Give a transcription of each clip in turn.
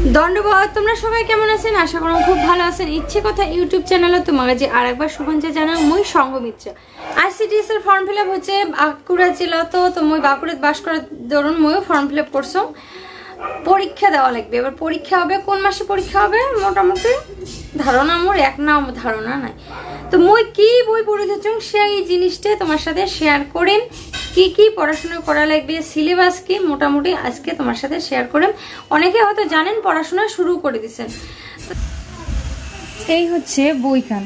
ধন্যবাদ। তোমরা সবাই কেমন আছেন? আশা করি খুব ভালো আছেন। ইচ্ছে কথা ইউটিউব চ্যানেলে তোমাকে যে আরেকবার শুভেচ্ছা জানাই। মই সংঘমিত্রা। আইসিডিএস এর ফর্ম ফিল আপ হচ্ছে বাঁকুড়া জেলা, তো মই বাঁকুড়াত বাস করার দরুন মইও ফর্ম ফিল আপ করছো। পরীক্ষা দেওয়া লাগবে। এবার পরীক্ষা হবে কোন মাসে পরীক্ষা হবে মোটামুটি ধারণা মোর এক না ধারণা নাই। তো মই কি বই পড়ে যাচ্ছি সেই জিনিসটা তোমার সাথে শেয়ার করেন। কি কি পড়াশোনা করা লাগবে, সিলেবাস কি মোটামুটি আজকে তোমার সাথে শেয়ার করেন। অনেকে হয়তো জানেন পড়াশোনা শুরু করে দিয়েছেন। এই হচ্ছে বইখান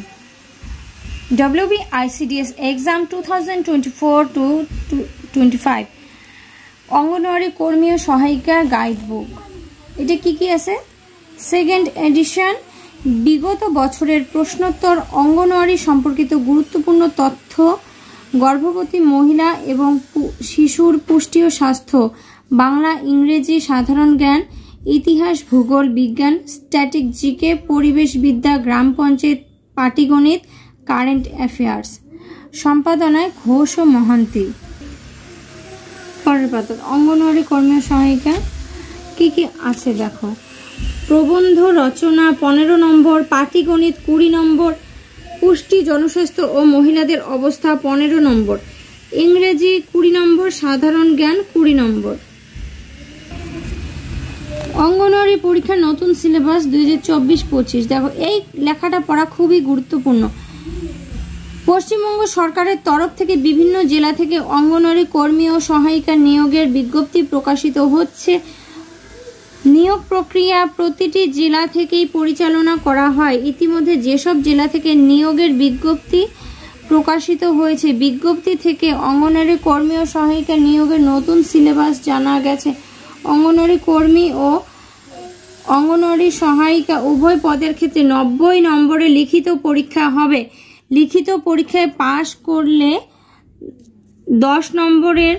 WBICDS এক্সাম 2024-25 অঙ্গনওয়াড়ি কর্মী ও সহায়িকা গাইড বুক। এটা কি কি আছে? সেকেন্ড এডিশন, বিগত বছরের প্রশ্নোত্তর, অঙ্গনওয়াড়ি সম্পর্কিত গুরুত্বপূর্ণ তথ্য, গর্ভবতী মহিলা এবং শিশুর পুষ্টি ও স্বাস্থ্য, বাংলা, ইংরেজি, সাধারণ জ্ঞান, ইতিহাস, ভূগোল, বিজ্ঞান, স্ট্যাটিক জিকে, পরিবেশবিদ্যা, গ্রাম পঞ্চায়েত, পাটিগণিত, কারেন্ট অ্যাফেয়ার্স। সম্পাদনায় ঘোষ ও মহান্তি। পরের পাতা অঙ্গনওয়াড়ি কর্মী ও সহায়িকা কি কি আছে দেখো। প্রবন্ধ রচনা 15 নম্বর, পাটিগণিত 20 নম্বর, পুষ্টি, জনস্বাস্থ্য ও মহিলাদের অবস্থা 15 নম্বর, ইংরেজি 20 নম্বর, সাধারণ জ্ঞান 20 নম্বর। অঙ্গনওয়াড়ি পরীক্ষার নতুন সিলেবাস 2024-25। দেখো এই লেখাটা পড়া খুবই গুরুত্বপূর্ণ। পশ্চিমবঙ্গ সরকারের তরফ থেকে বিভিন্ন জেলা থেকে অঙ্গনওয়াড়ি কর্মী ও সহায়িকা নিয়োগের বিজ্ঞপ্তি প্রকাশিত হচ্ছে। নিয়োগ প্রক্রিয়া প্রতিটি জেলা থেকেই পরিচালনা করা হয়। ইতিমধ্যে যেসব জেলা থেকে নিয়োগের বিজ্ঞপ্তি প্রকাশিত হয়েছে, বিজ্ঞপ্তি থেকে অঙ্গনওয়াড়ি কর্মী ও সহায়িকা নিয়োগের নতুন সিলেবাস জানা গেছে। অঙ্গনওয়াড়ি কর্মী ও অঙ্গনওয়াড়ি সহায়িকা উভয় পদের ক্ষেত্রে 90 নম্বরে লিখিত পরীক্ষা হবে। লিখিত পরীক্ষায় পাশ করলে 10 নম্বরের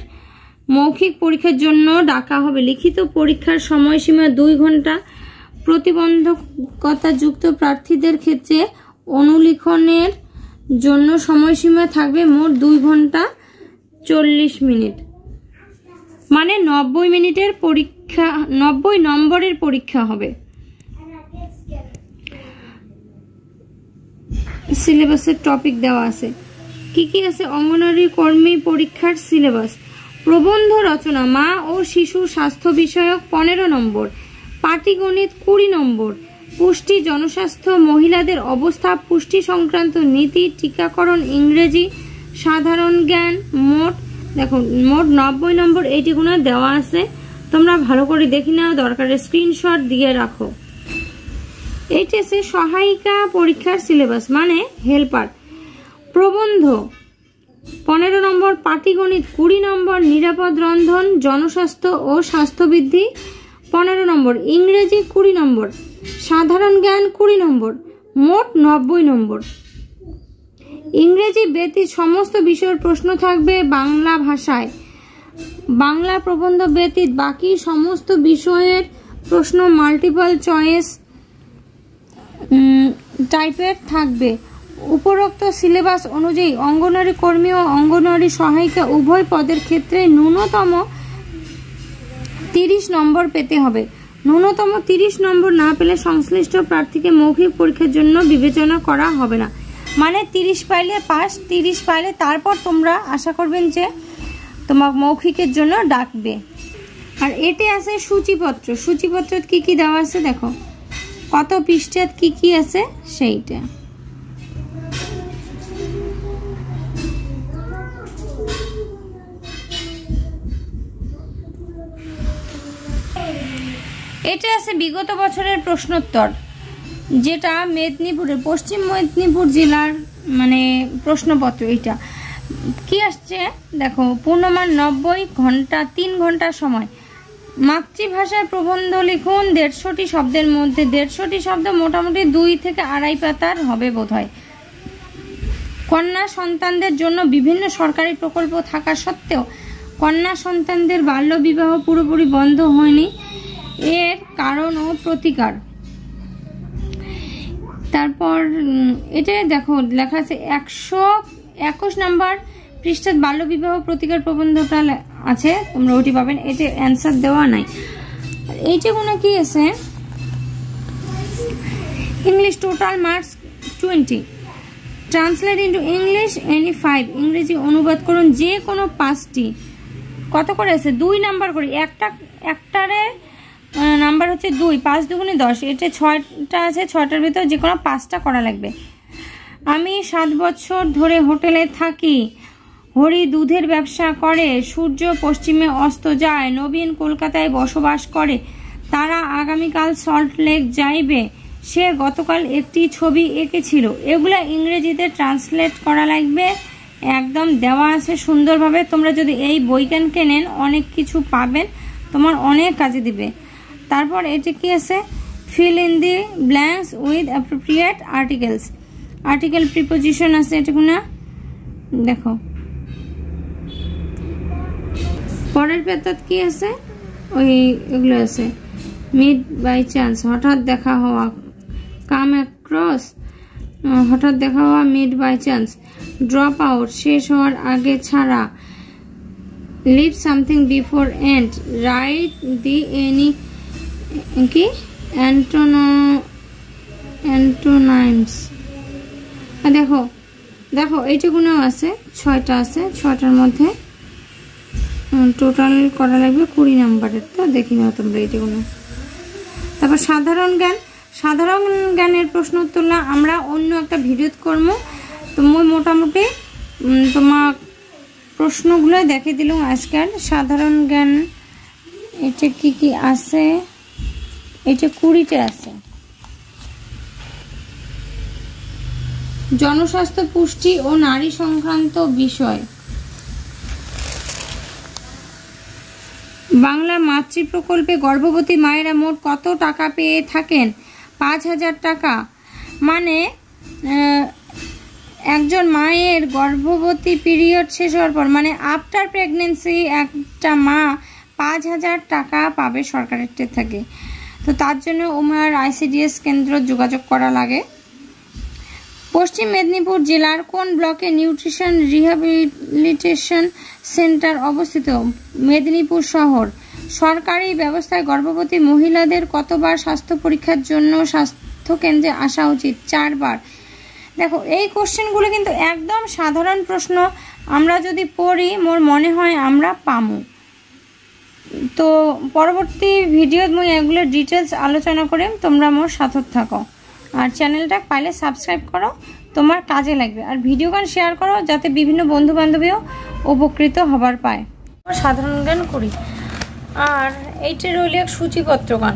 মৌখিক পরীক্ষার জন্য ডাকা হবে। লিখিত পরীক্ষার সময়সীমা 2 ঘন্টা। প্রতিবন্ধকতাযুক্ত প্রার্থীদের ক্ষেত্রে অনুলিখনের জন্য সময়সীমা থাকবে মোট 2 ঘন্টা 40 মিনিট, মানে 90 মিনিটের পরীক্ষা, 90 নম্বরের পরীক্ষা হবে। সিলেবাসের টপিক দেওয়া আছে কি কি আছে। অঙ্গনওয়াড়ি কর্মী পরীক্ষার সিলেবাস: প্রবন্ধ রচনা মা ও শিশু স্বাস্থ্য বিষয়ক 15 নম্বর, পাটিগণিত 20 নম্বর, পুষ্টি, জনস্বাস্থ্য, মহিলাদের অবস্থা, পুষ্টি সংক্রান্ত নীতি, টিকাকরণ, ইংরেজি, সাধারণ জ্ঞান মোট 90 নম্বর। এইটিগুলো দেওয়া আছে, তোমরা ভালো করে দেখি নাও, দরকারে স্ক্রিনশট দিয়ে রাখো। এইটা আছে সহায়িকা পরীক্ষার সিলেবাস, মানে হেল্পার। প্রবন্ধ 15 নম্বর, পাটিগণিত 20 নম্বর, নিরাপদ রন্ধন, জনস্বাস্থ্য ও স্বাস্থ্যবৃদ্ধি 15 নম্বর, ইংরেজি 20 নম্বর, সাধারণ জ্ঞান 20 নম্বর, মোট 90 নম্বর। ইংরেজি ব্যতীত সমস্ত বিষয়ের প্রশ্ন থাকবে বাংলা ভাষায়। বাংলা প্রবন্ধ ব্যতীত বাকি সমস্ত বিষয়ের প্রশ্ন মাল্টিপল চয়েস টাইপের থাকবে। উপরোক্ত সিলেবাস অনুযায়ী অঙ্গনওয়াড়ি কর্মী ও অঙ্গনওয়াড়ি সহায়িকা উভয় পদের ক্ষেত্রে ন্যূনতম 30 নম্বর পেতে হবে। ন্যূনতম 30 নম্বর না পেলে সংশ্লিষ্ট প্রার্থীকে মৌখিক পরীক্ষার জন্য বিবেচনা করা হবে না। মানে 30 পাইলে পাস, 30 পাইলে তারপর তোমরা আশা করবেন যে তোমার মৌখিকের জন্য ডাকবে। আর এতে আছে সূচিপত্র। সূচিপত্র কি কি দেওয়া আছে দেখো, কত পৃষ্ঠাত কি কি আছে সেইটা। এটা আছে বিগত বছরের প্রশ্নোত্তর, যেটা মেদিনীপুরের, পশ্চিম মেদিনীপুর জেলার মানে প্রশ্নপত্র। এটা কি আসছে দেখো, পূর্ণমান 90 ঘন্টা, 3 ঘন্টা সময়। মাতৃভাষায় প্রবন্ধ লিখুন 150টি শব্দের মধ্যে। 150টি শব্দ মোটামুটি 2 থেকে 2.5 পাতার হবে বোধহয়। কন্যা সন্তানদের জন্য বিভিন্ন সরকারি প্রকল্প থাকা সত্ত্বেও কন্যা সন্তানদের বাল্য বিবাহ পুরোপুরি বন্ধ হয়নি, এর কারণ ও প্রতিকার। তারপর এটা দেখো লেখা আছে 121 নম্বর পৃষ্ঠা বাল্য বিবাহ প্রতিকার প্রবন্ধটা আছে, তোমরা ওটি পাবেন। এটা অ্যান্সার দেওয়া নাই। এইটা কোনো কি আছে English total marks 20। Translate into English any 5, ইংরেজি অনুবাদ করুন যে কোনো 5টি। কত করে আছে? 2 নাম্বার করে, একটারে নাম্বার হচ্ছে 2, 5 দুগুণে 10, এটা 6টা আছে, 6টার ভিতর যে কোনো 5টা করা লাগবে। আমি 7 বছর ধরে হোটেলে থাকি, হরি দুধের ব্যবসা করে, সূর্য পশ্চিমে অস্ত যায়, নবীন কলকাতায় বসবাস করে, তারা আগামীকাল সল্ট লেক যাইবে, সে গতকাল একটি ছবি এঁকেছিল। এগুলা ইংরেজিতে ট্রান্সলেট করা লাগবে, একদম দেওয়া আছে সুন্দরভাবে। তোমরা যদি এই বইখান কেনেন অনেক কিছু পাবেন, তোমার অনেক কাজে দিবে। তারপর এটা কি আছে? Fill in the blanks with appropriate articles, article preposition আছে, এটুকু না দেখো। পরের পেতাত কি আছে? ওই এগুলো আছে। মিট বাই চান্স, হঠাৎ দেখা হওয়া, কাম অ্যাক্রস, হঠাৎ দেখা হওয়া, meet by chance. Drop out, শেষ হওয়ার আগে ছাড়া। Leave something before end, write the any কি অ্যান্টোনাইমস। দেখো দেখো এইটুকুও আছে, 6টা আছে, 6টার মধ্যে টোটাল করা লাগবে 20 নাম্বারের। তো দেখি নাও তোমরা এইটুকু। তারপর সাধারণ জ্ঞান, সাধারণ জ্ঞানের প্রশ্ন উত্তরটা আমরা অন্য একটা ভিডিও করবো। তো মই মোটামুটি তোমার প্রশ্নগুলো দেখে দিলাম আজকাল। সাধারণ জ্ঞান এটা কি কি আছে? এটা 20টা আছে। জনস্বাস্থ্য, পুষ্টি ও নারী সংক্রান্ত বিষয়। বাংলা মাতৃ প্রকল্পে গর্ভবতী মায়েরা মোট কত টাকা পেয়ে থাকেন? 5,000 টাকা। মানে একজন মায়ের গর্ভবতী পিরিয়ড শেষ হওয়ার পর, মানে আফটার প্রেগনেন্সি, একটা মা 5,000 টাকা পাবে সরকারের থেকে। তো তার জন্য উমার ICDS কেন্দ্র যোগাযোগ করা লাগে। পশ্চিম মেদিনীপুর জেলার কোন ব্লকে নিউট্রিশন রিহ্যাবিলিটেশন সেন্টার অবস্থিত? মেদিনীপুর শহর। সরকারি ব্যবস্থায় গর্ভবতী মহিলাদের কতবার স্বাস্থ্য পরীক্ষার জন্য স্বাস্থ্য কেন্দ্রে আসা উচিত? 4 বার। দেখো এই কোশ্চেনগুলো কিন্তু একদম সাধারণ প্রশ্ন, আমরা যদি পড়ি মোর মনে হয় আমরা পামু। তো পরবর্তী ভিডিওত মই এগুলো ডিটেলস আলোচনা করে, তোমরা মোর সাথে থাকো। আর চ্যানেলটা পাইলে সাবস্ক্রাইব করো, তোমার কাজে লাগবে। আর ভিডিও গান শেয়ার করো যাতে বিভিন্ন বন্ধু বান্ধবীও উপকৃত হবার পায়। সাধারণ গান করি। আর এইটা রইল এক সূচিপত্র গান।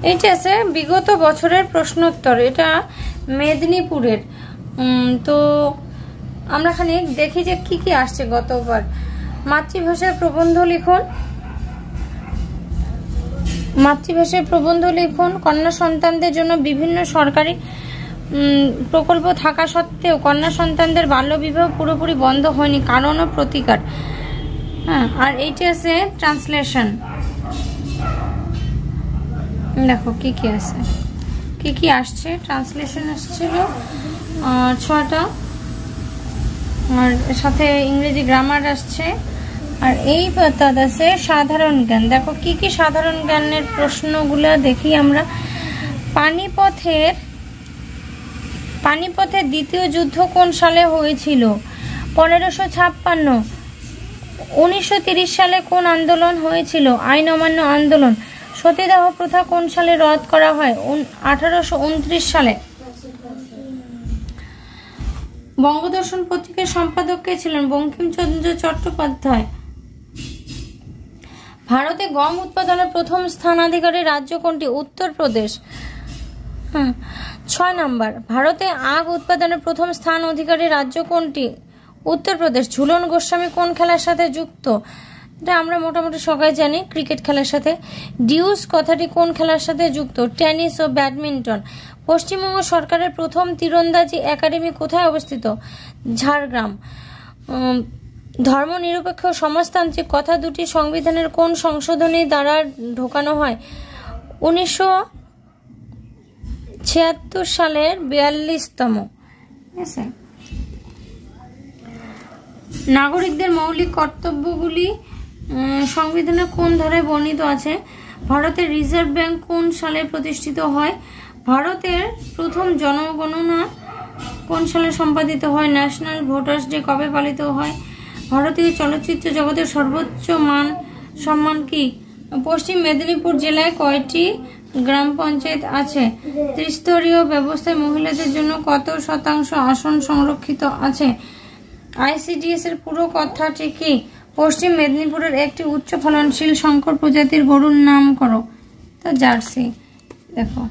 এইটা আছে বিগত বছরের প্রশ্নোত্তর, এটা মেদিনীপুরের। তো আমরা খানিক দেখি যে কি কি আসছে গতবার। মাতৃভাষায় প্রবন্ধ লিখন, মাতৃভাষায় প্রবন্ধ লিখন। কন্যা সন্তানদের জন্য বিভিন্ন সরকারি প্রকল্প থাকা সত্ত্বেও কন্যা সন্তানদের বাল্যবিবাহ পুরোপুরি বন্ধ হয়নি, কারণ ও প্রতিকার। হ্যাঁ, আর এইটা আছে ট্রান্সলেশন। দেখো কি কি আছে, কি কি আসছে। ট্রান্সলেশন আসছিল 6টা, আর সাথে ইংরেজি গ্রামার আসছে। আর এই পাতাত আছে সাধারণ জ্ঞান। দেখো কি কি সাধারণ জ্ঞানের প্রশ্নগুলো দেখি আমরা। পানিপথের দ্বিতীয় যুদ্ধ কোন সালে হয়েছিল? 1556। 1930 সালে কোন আন্দোলন হয়েছিল? আইন অমান্য আন্দোলন। সতীদাহ প্রথা কোন সালে রদ করা হয়? 1829 সালে। বঙ্গদর্শন পত্রিকার সম্পাদক কে ছিলেন? বঙ্কিমচন্দ্র চট্টোপাধ্যায়। ভারতে গম উৎপাদনের প্রথম স্থানাধিকারী রাজ্য কোনটি? উত্তরপ্রদেশ। 6 নাম্বার, ভারতে আখ উৎপাদনের প্রথম স্থান অধিকারী রাজ্য কোনটি? উত্তরপ্রদেশ। ঝুলন গোস্বামী কোন খেলার সাথে যুক্ত? এটা আমরা মোটামুটি সবাই জানি, ক্রিকেট খেলার সাথে। ডিউস কথাটি কোন খেলার সাথে যুক্ত? টেনিস ও ব্যাডমিন্টন। পশ্চিমবঙ্গ সরকারের প্রথম তীরন্দাজি একাডেমি কোথায় অবস্থিত? ঝাড়গ্রাম। ধর্মনিরপেক্ষ সমাজতান্ত্রিক কথা দুটি সংবিধানের কোন সংশোধনী দ্বারা ঢোকানো হয়? 1976 সালের 42তম। নাগরিকদের মৌলিক কর্তব্যগুলি সংবিধানের কোন ধারায় বর্ণিত আছে? ভারতের রিজার্ভ ব্যাংক কোন সালে প্রতিষ্ঠিত হয়? ভারতের প্রথম জনগণনা কোন সালে সম্পাদিত হয়? ন্যাশনাল ভোটার্স ডে কবে পালিত হয়? ভারতীয় চলচ্চিত্র জগতের সর্বোচ্চ সম্মান কি? পশ্চিম মেদিনীপুর জেলায় কয়টি গ্রাম পঞ্চায়েত আছে? ত্রিস্তরীয় ব্যবস্থায় মহিলাদের জন্য কত শতাংশ আসন সংরক্ষিত আছে? ICDS এর পুরো কথাটি কি? পশ্চিম মেদিনীপুরের একটি উচ্চ ফলনশীল শঙ্কর প্রজাতির গরুর নাম করো। তো জার্সি। দেখো